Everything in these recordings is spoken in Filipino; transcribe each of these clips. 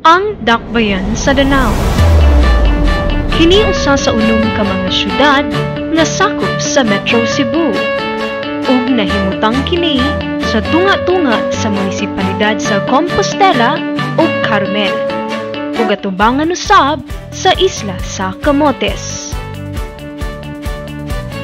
Ang dakbayan sa Danao. Kini usa sa unom ka mga syudad nga sakop sa Metro Cebu ug nahimutang kini sa tunga-tunga sa munisipalidad sa Compostela ug Carmel ug atubangan usab sa isla sa Camotes.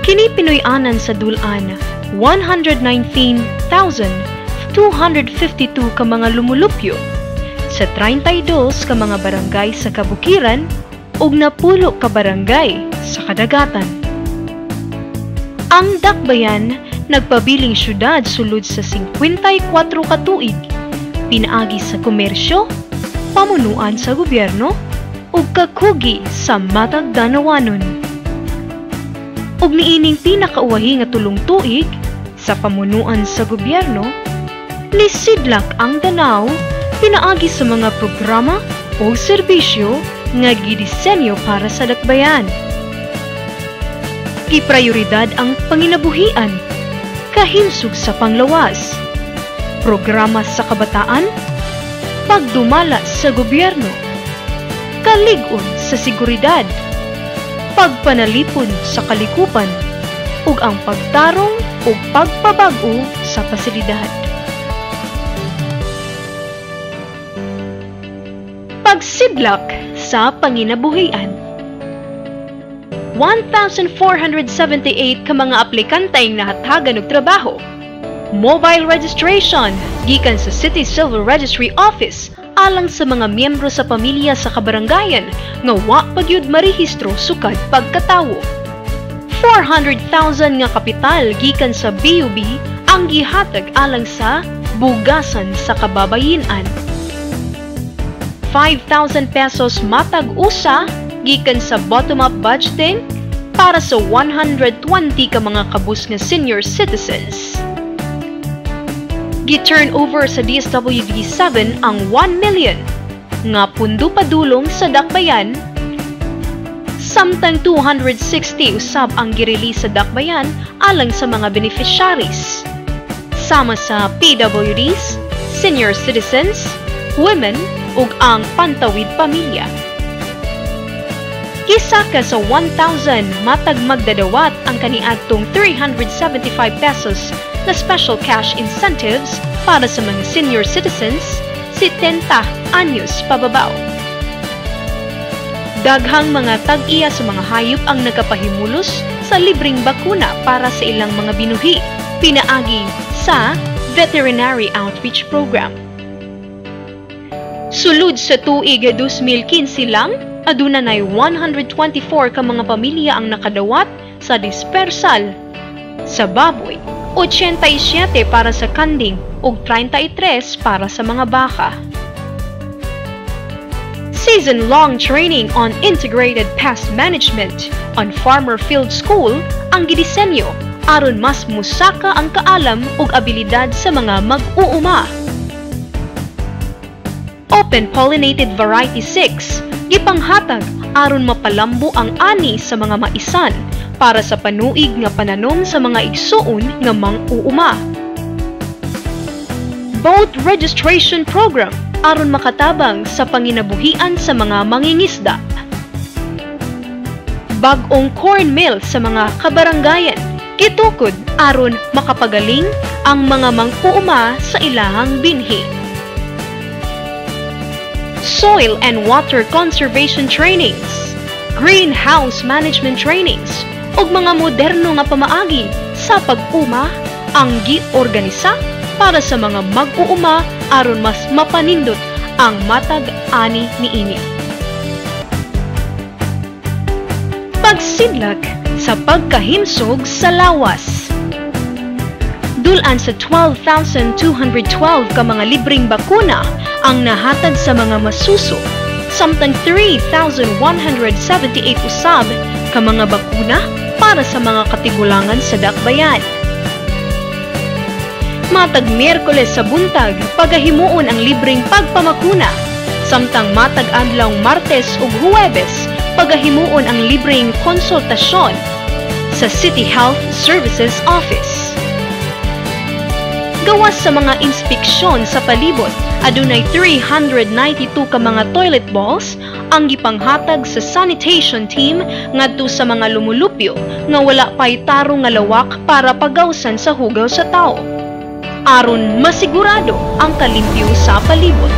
Kini pinuy-anan sa dulan 119,252 ka mga lumulupyo sa 32 ka mga barangay sa kabukiran ug napulo ka barangay sa kadagatan. Ang dakbayan nagpabiling syudad sulod sa 54 ka tuig, pinaagi sa komersyo, pamunuan sa gobyerno ug kakugi sa matag danawanon. Ug niining pinakauwahi nga tulong tuig sa pamunuan sa gobyerno, nisidlak ang Danao pinaagi sa mga programa o serbisyo nga gidisenyo para sa dakbayan. Giprioridad ang panginabuhian, kahimsog sa panglawas, programa sa kabataan, pagdumala sa gobyerno, kalig-on sa seguridad, pagpanalipon sa kalikupan, ug ang pagtarong ug pagpabag-o sa pasilidad. Pagsidlak sa panginabuhian. 1,478 ka mga aplikantay nahatagan og trabaho. Mobile registration gikan sa City Civil Registry Office alang sa mga miyembro sa pamilya sa kabarangayan nga wa pagyud marehistro sukad pagkatawo. 400,000 nga kapital gikan sa BUB ang gihatag alang sa bugasan sa kababayen-an. 5,000 pesos matag usa gikan sa bottom-up budgeting para sa 120 ka mga kabus nga senior citizens. Gi-turn over sa DSWD7 ang 1 million nga pundo padulong sa dakbayan, samtang 260 usab ang girelease sa dakbayan alang sa mga beneficiaries, sama sa PWDs, senior citizens, women, ug ang pantawid pamilya. Kisaka sa 1,000 matag magdadawat ang kaniadtong 375 pesos na special cash incentives para sa mga senior citizens 70 anyos pababaw. Daghang mga tag-iya sa mga hayop ang nagapahimulos sa libreng bakuna para sa ilang mga binuhi, pinaagi sa Veterinary Outreach Program. Sulod sa tuig 2015 lang, aduna nay 124 ka mga pamilya ang nakadawat sa dispersal sa baboy, 87 para sa kanding ug 33 para sa mga baka. Season-long training on integrated pest management on Farmer Field School ang gidisenyo aron mas musaka ang kaalam ug abilidad sa mga mag-uuma. Open Pollinated Variety 6 gipanghatag aron mapalambo ang ani sa mga maisan para sa panuig nga pananom sa mga igsuon nga mang-uuma. Boat Registration Program aron makatabang sa panginabuhian sa mga mangingisda. Bag-ong corn mill sa mga kabarangayan gitukod aron makapagaling ang mga mang-uuma sa ilahang binhi. Soil and water conservation trainings, greenhouse management trainings, ug mga moderno nga pamaagi sa pag-uma ang giorganisa para sa mga mag-uuma aron mas mapanindot ang matag ani niini. Pagsidlak sa pagkahimsog sa lawas. Dulan sa 12,212 ka mga libreng bakuna ang nahatag sa mga masuso, samtang 3,178 usab ka mga bakuna para sa mga katigulangan sa dakbayan. Matag Miyerkules sa buntag, pagahimuon ang libreng pagpamakuna, samtang matag adlaw Martes ug Huwebes, pagahimuon ang libreng konsultasyon sa City Health Services Office. Gawas sa mga inspeksyon sa palibot adunay 392 ka mga toilet bowls ang gipanghatag sa sanitation team ngadto sa mga lumulupyo nga wala pay tarong nga lawak para pagawsan sa hugaw sa tao, aron masigurado ang kalimpyo sa palibot.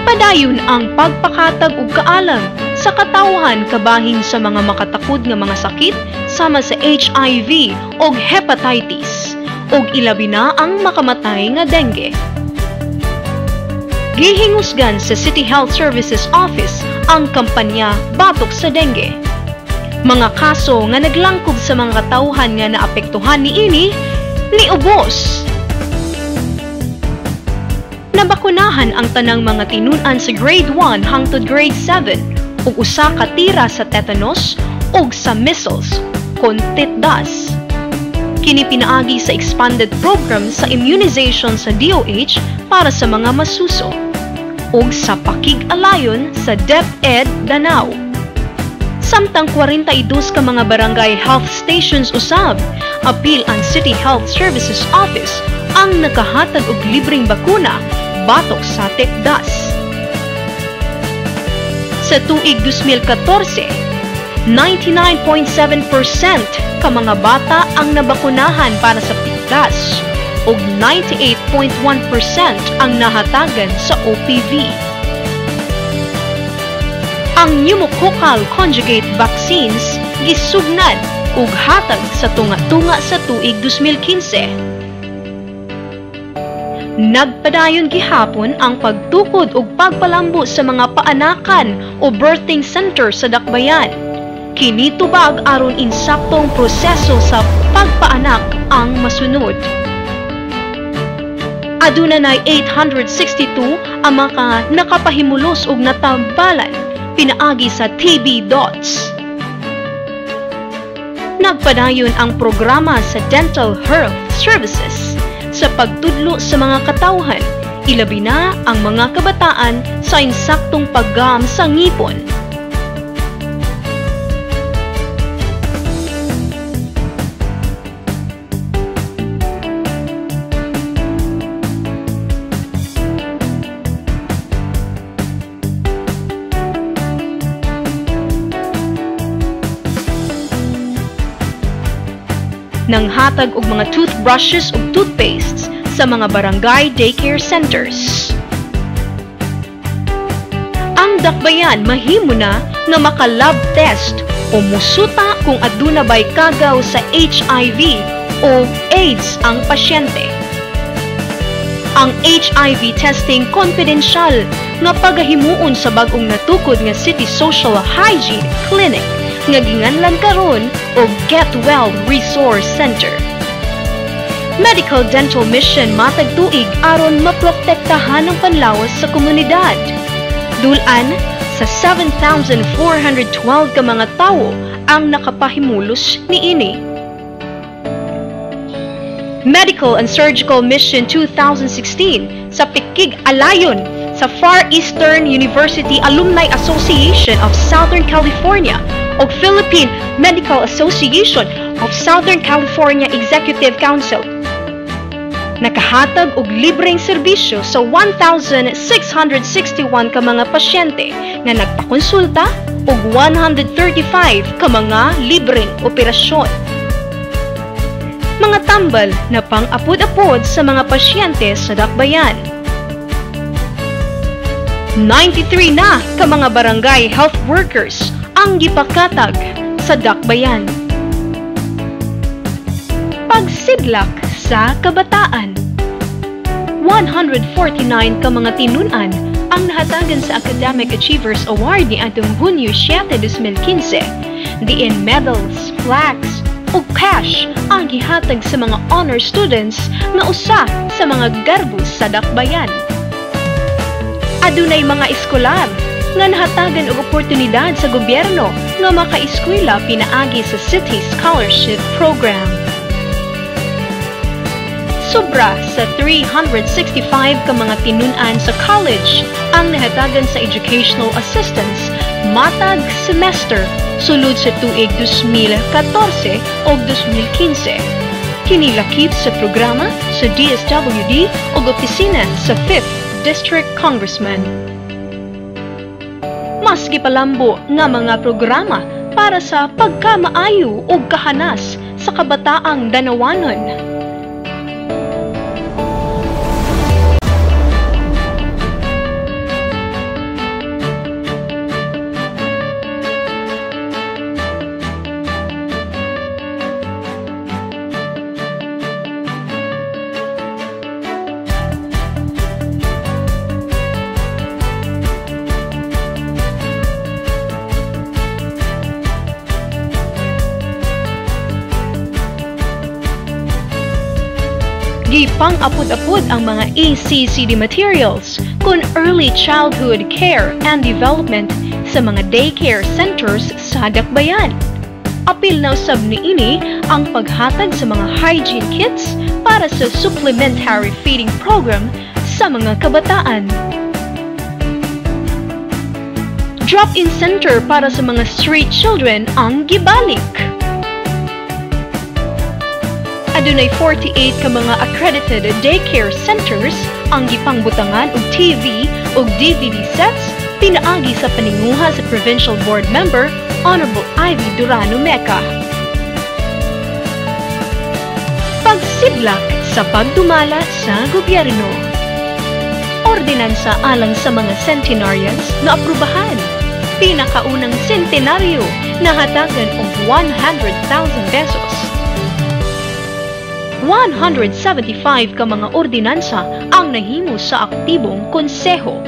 Padayon ang pagpakatag og kaalam sa katawhan kabahin sa mga makatakod nga mga sakit sama sa HIV o hepatitis ug ilabi na ang makamatay nga dengue. Gihingusgan sa City Health Services Office ang kampanya Batok sa Dengue. Mga kaso nga naglangkob sa mga katawhan nga naapektuhan niini niubos. Nabakunahan ang tanang mga tinun-an sa grade 1 hangtod grade 7 ug usa ka tira sa tetanus ug sa measles kon titdas. Kini pinaagi sa expanded program sa immunization sa DOH para sa mga masuso ug sa pakig-alayon sa DepEd Danao. Samtang 42 ka mga barangay health stations usab, apil ang City Health Services Office ang nakahatag og libreng bakuna batok sa titdas. Sa tuig 2014, 99.7% ka mga bata ang nabakunahan para sa titdas ug 98.1% ang nahatagan sa OPV. Ang pneumococcal conjugate vaccines gisugnad ug hatag sa tunga-tunga sa tuig 2015. Nagpadayon gihapon ang pagtukod ug pagpalambo sa mga paanakan o birthing center sa Dakbayan. Kini tubag aron insaktong proseso sa pagpaanak ang masunod. Aduna nay 862 ang mga nakapahimulos og natambalan pinaagi sa TB Dots. Nagpadayon ang programa sa Dental Health Services sa pagtudlo sa mga katawhan, ilabi na ang mga kabataan sa insaktong paggam sa ngipon. Nanghatag og mga toothbrushes ug toothpastes sa mga barangay daycare centers. Ang Dakbayan mahimo na nga maka-lab test o musuta kung aduna bay kagaw sa HIV o AIDS ang pasyente. Ang HIV testing confidential nga pagahimuon sa bag-ong natukod nga City Social Hygiene Clinic nga ginganlan karon og Get Well Resource Center. Medical Dental Mission matag tuig aron maprotektahan ang panlawas sa komunidad. Dulan sa 7,412 ka mga tawo ang nakapahimulos niini. Medical and Surgical Mission 2016 sa pikig-alayon sa Far Eastern University Alumni Association of Southern California o Philippine Medical Association of Southern California Executive Council. Nakahatag og libreng serbisyo sa 1,661 ka mga pasyente nga nagpakonsulta ug 135 ka mga libreng operasyon. Mga tambal na pang-apod-apod sa mga pasyente sa Dakbayan. 93 na ka mga barangay health workers ang gipakatag sa Dakbayan. Pagsidlak sa kabataan. 149 ka mga tinun-an ang nahatagan sa Academic Achievers Award ni atong Hunyo 7, 2015. Diin medals, flags, ug cash ang gihatag sa mga honor students nga usa sa mga garbos sa Dakbayan. Adunay mga eskolar nga nahatagan og oportunidad sa gobyerno nga makaeskwela pinaagi sa City Scholarship Program. Sobra sa 365 ka mga tinun-an sa college ang nahatagan sa educational assistance matag semester sulod sa tuig 2014 o 2015. Kini lakip sa programa sa DSWD o opisina sa 5th District Congressman. Mas gipalambo nga mga programa para sa pagkamaayo o kahanas sa kabataang Danawanon. Gipang-apod-apod ang mga ACCD materials kung early childhood care and development sa mga daycare centers sa Dakbayan. Apil na usab niini ang paghatag sa mga hygiene kits para sa supplementary feeding program sa mga kabataan. Drop-in center para sa mga street children ang gibalik. Adunay 48 ka mga accredited daycare centers ang gipangbutangan og TV ug DVD sets pinaagi sa paninguha sa Provincial Board Member Honorable Ivy Durano Meca. Pagsidlak sa pagdumala sa gobyerno. Ordinansa alang sa mga centenarians na aprubahan. Pinakaunang centenaryo na hatagan og 100,000 pesos. 175 ka mga ordinansa ang nahimo sa aktibong konseho.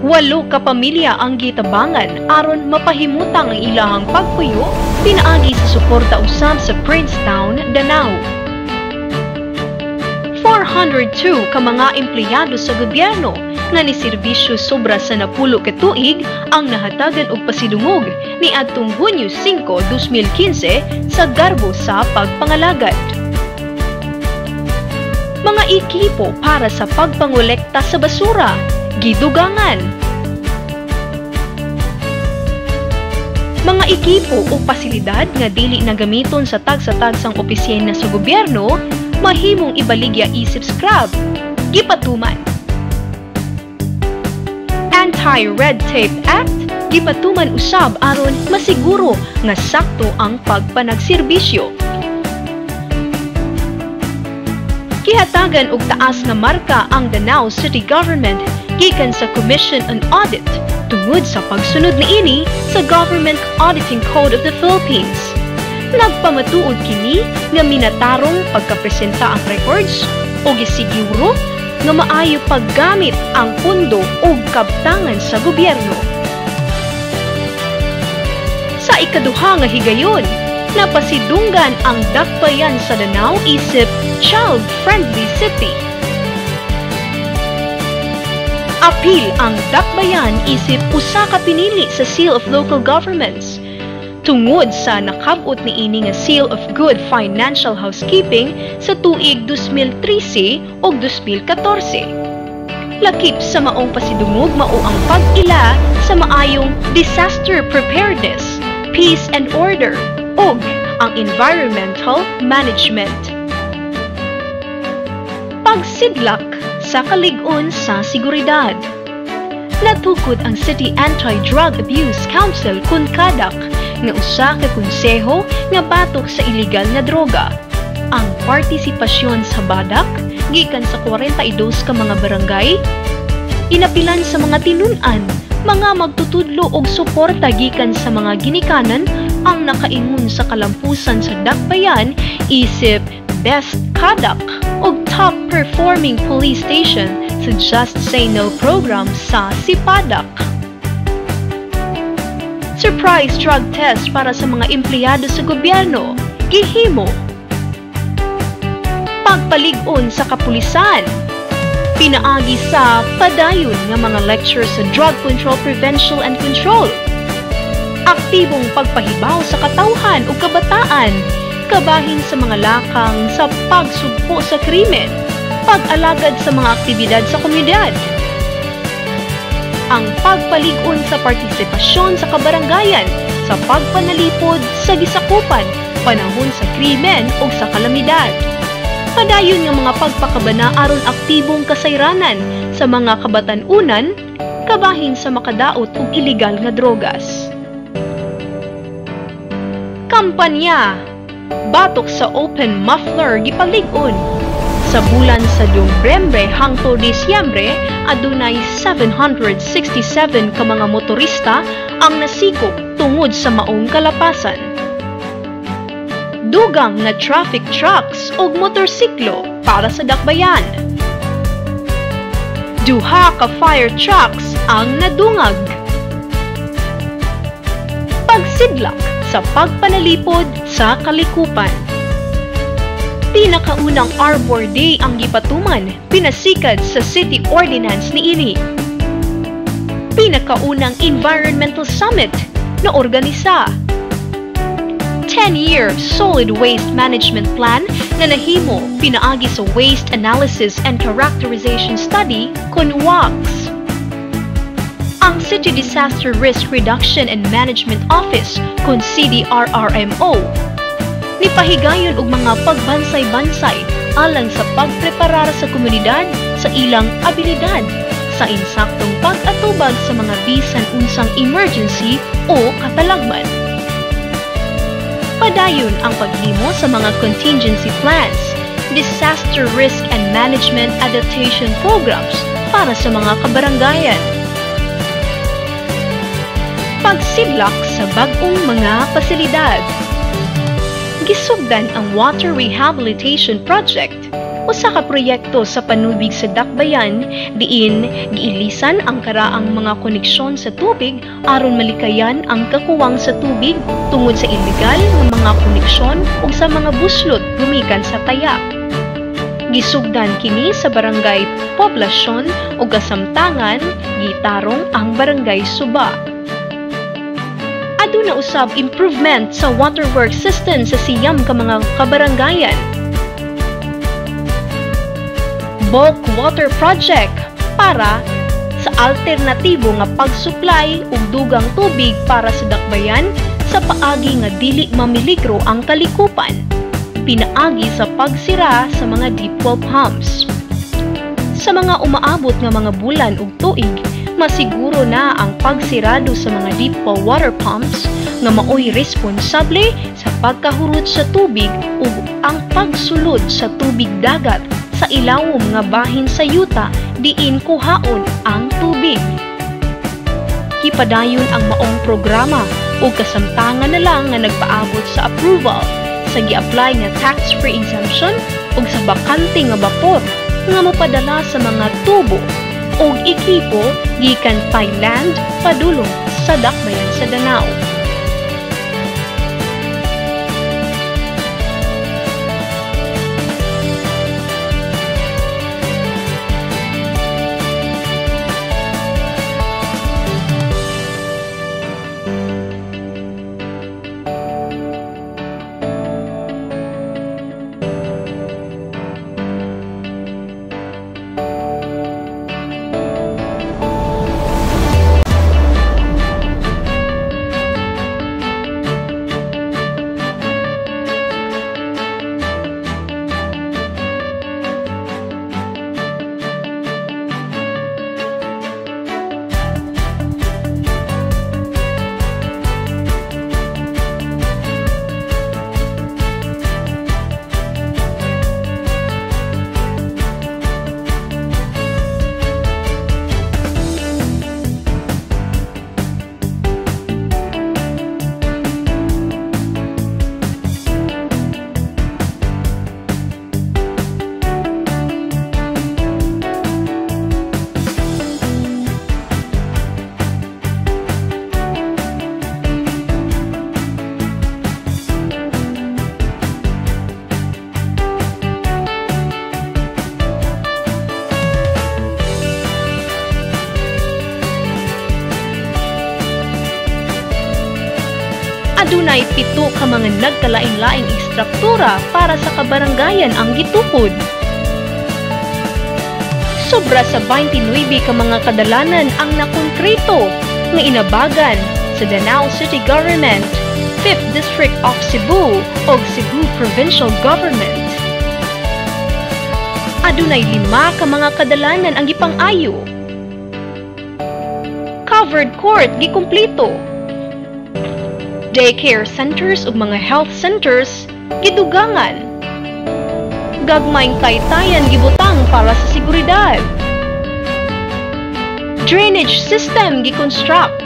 8 ka pamilya ang gitabangan aron mapahimutang ang ilahang pagpuyo pinaagi sa suporta usab sa Princetown, Danao. 402 ka mga empleyado sa gobyerno nga ni serbisyo sobra sa 10 ka tuig ang nahatagan og pasidungog ni adtong Hunyo 5, 2015 sa garbo sa pagpangalagad. Mga ekipo para sa pagpangolekta sa basura, gidugangan. Mga ekipo o pasilidad nga dili na gamiton sa tagsa-tagsang opisyena sa gobyerno, mahimong ibaligya isip scrap, gipatuman. Anti-Red Tape Act, gipatuman usab aron masiguro nga sakto ang pagpanagserbisyo. Gihatagan og taas na marka ang Danao City Government gikan sa Commission on Audit tungod sa pagsunod niini sa Government Auditing Code of the Philippines. Nagpamatuod kini nga minatarong pagkapresenta ang records o gisiguro nga maayo paggamit ang pondo o kabtangan sa gobyerno. Sa ikaduha nga higayon, napasidunggan ang Dakbayan sa Danao isip child-friendly city. Apil ang Dakbayan isip usa ka pinili sa Seal of Local Governments tungod sa nakabot niini nga Seal of Good Financial Housekeeping sa tuig 2013 o 2014. Lakip sa maong pasidungog mao ang pag-ila sa maayong disaster preparedness, peace and order, ug ang environmental management. Pagsidlak sa kalig-on sa seguridad. Natukod ang City Anti-Drug Abuse Council kun kadak nga usa ka konseho nga batok sa iligal nga droga. Ang partisipasyon sa badak gikan sa 42 ka mga barangay, inapilan sa mga tinun-an, mga magtutudlo og suporta gikan sa mga ginikanan ang nakaingon sa kalampusan sa Dakbayan isip Best Kadak og Top Performing Police Station sa Just Say No program sa Sipadak. Surprise drug test para sa mga empleyado sa gobyerno, gihimo. Pagpalig-on sa kapulisan, pinaagi sa padayon nga mga lecture sa Drug Control Prevention and Control. Aktibong pagpahibaw sa katawhan o kabataan, kabahin sa mga lakang sa pagsugpo sa krimen, pag-alagad sa mga aktibidad sa komunidad. Ang pagpalig-on sa partisipasyon sa kabarangayan sa pagpanalipod sa gisakupan panahon sa krimen o sa kalamidad. Padayon nga mga pagpakabana aron aktibong kasayranan sa mga kabatan-unan, kabahin sa makadaot og iligal nga drogas. Kampanya batok sa open muffler gipalig-on. Sa bulan sa Nobyembre hangtod Disyembre, adunay 767 ka mga motorista ang nasikop tungod sa maong kalapasan. Dugang na traffic trucks o motorsiklo para sa dakbayan. Duha ka fire trucks ang nadungag. Pagsidlak sa pagpanalipod sa kalikupan. Pinakaunang Arbor Day ang gipatuman, pinasikad sa City Ordinance niini. Pinakaunang Environmental Summit na organisa. 10-year Solid Waste Management Plan na nahimo pinaagi sa Waste Analysis and Characterization Study kun WACS. Ang City Disaster Risk Reduction and Management Office kun CDRRMO nipahigayon og mga pagbansay-bansay alang sa pagpreparar sa komunidad sa ilang abilidad sa insaktong pag-atubag sa mga bisan unsang emergency o katalagman. Padayon ang paghimo sa mga contingency plans, disaster risk and management adaptation programs para sa mga kabarangayan. Pagsidlak sa bag-ong mga pasilidad. Gisugdan ang Water Rehabilitation Project, usa ka proyekto sa panubig sa dakbayan diin giilisan ang karaang mga koneksyon sa tubig aron malikayan ang kakuwang sa tubig tungod sa ilegal nga mga koneksyon ug sa mga buslot gumikan sa tayak. Gisugdan kini sa barangay Poblasyon ug Kasamtangan, gitarong ang barangay Suba. Aduna usab improvement sa waterworks system sa siyam ka mga kabarangayan. Bulk water project para sa alternatibo nga pagsupply og dugang tubig para sa dakbayan sa paagi nga dili mamiligro ang kalikupan, pinaagi sa pagsira sa mga deep well pumps. Sa mga umaabot nga mga bulan ug tuig, masiguro na ang pagsirado sa mga deep well water pumps nga maoy responsable sa pagkahurot sa tubig ug ang pagsulod sa tubig dagat sa ilawom nga bahin sa yuta diin kuhaon ang tubig. Kipadayon ang maong programa ug kasamtangan na lang nga nagpaabot sa approval sa gi-apply nga tax-free exemption ug sa bakante nga bapor nga mopadala sa mga tubo ug ekipo gikan Thailand padulong sa dakbayan sa Danao. Adunay 7 ka mga nagkalain-laing istruktura para sa kabarangayan ang gitukod. Sobra sa 29 ka mga kadalanan ang nakonkreto nga inabagan sa Danao City Government 5th District of Cebu o Cebu Provincial Government. Adunay 5 ka mga kadalanan ang gipang-ayo. Covered court gikumpleto. Daycare centers ug mga health centers gidugangan. Gagmayng taytayan gibutang para sa seguridad. Drainage system gi-construct.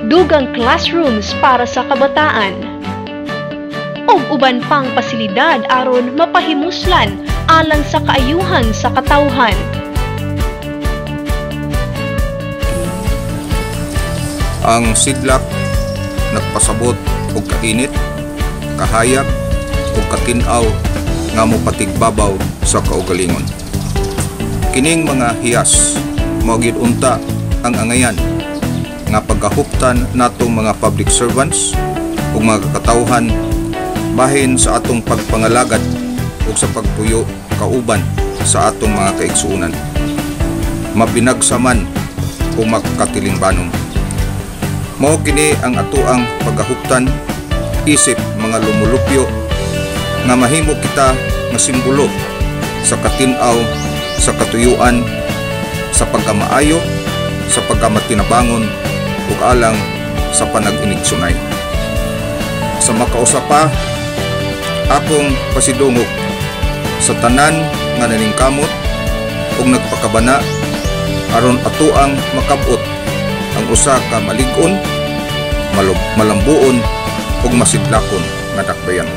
Dugang classrooms para sa kabataan. Ug uban pang pasilidad aron mapahimuslan alang sa kaayuhan sa katawhan. Ang sidlak nagpasabot og kainit, kahayag ug katin-aw nga mopatigbabaw sa kaugalingon. Kining mga hiyas mao gyud unta ang angayan nga paghahuptan natong mga public servants ug mga katawhan bahin sa atong pagpangalagad ug sa pagpuyo kauban sa atong mga kaigsuonan. Mabinagsaman o magkatilingbanon. Mao kini ang atoang paghahuptan isip mga lumulupyo nga mahimo kita nga simbolo sa katin-aw, sa katuyuan, sa pagkamaayo, sa pagkamatinabangon ug alang sa panag-inigsunay. Sa makausapa, akong pasidungog sa tanan nga naningkamot ug nagpakabana aron atoang makabot ang usa ka malig-on, malambuon ug masidlakon nga dakbayan.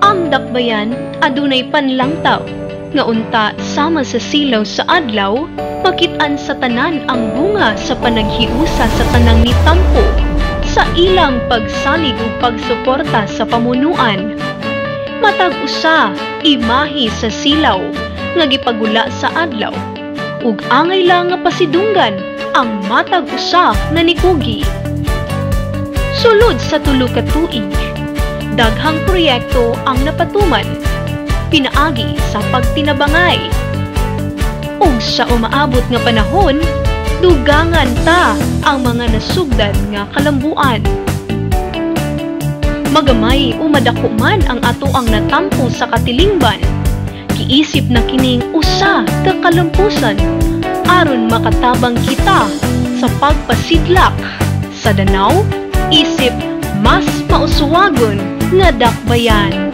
Ang dakbayan adunay panlangtaw nga unta sama sa silaw sa adlaw, makit-an sa tanan ang bunga sa panaghiusa sa tanang nitampo sa ilang pagsalig ug pagsuporta sa pamunuan. Matag usa imahe sa silaw nga gipagula sa adlaw ug angay lang nga pasidunggan ang matag usa nga nikugi. Sulod sa 3 ka tuig, daghang proyekto ang napatuman, pinaagi sa pagtinabangay. Ug sa umaabot nga panahon, dugangan ta ang mga nasugdan nga kalambuan. Magamay o madako man ang ato ang natampo sa katilingban, giisip na kining usa ka kalampusan aron makatabang kita sa pagpasidlak sa danaw isip mas mausuwagon nga dakbayan.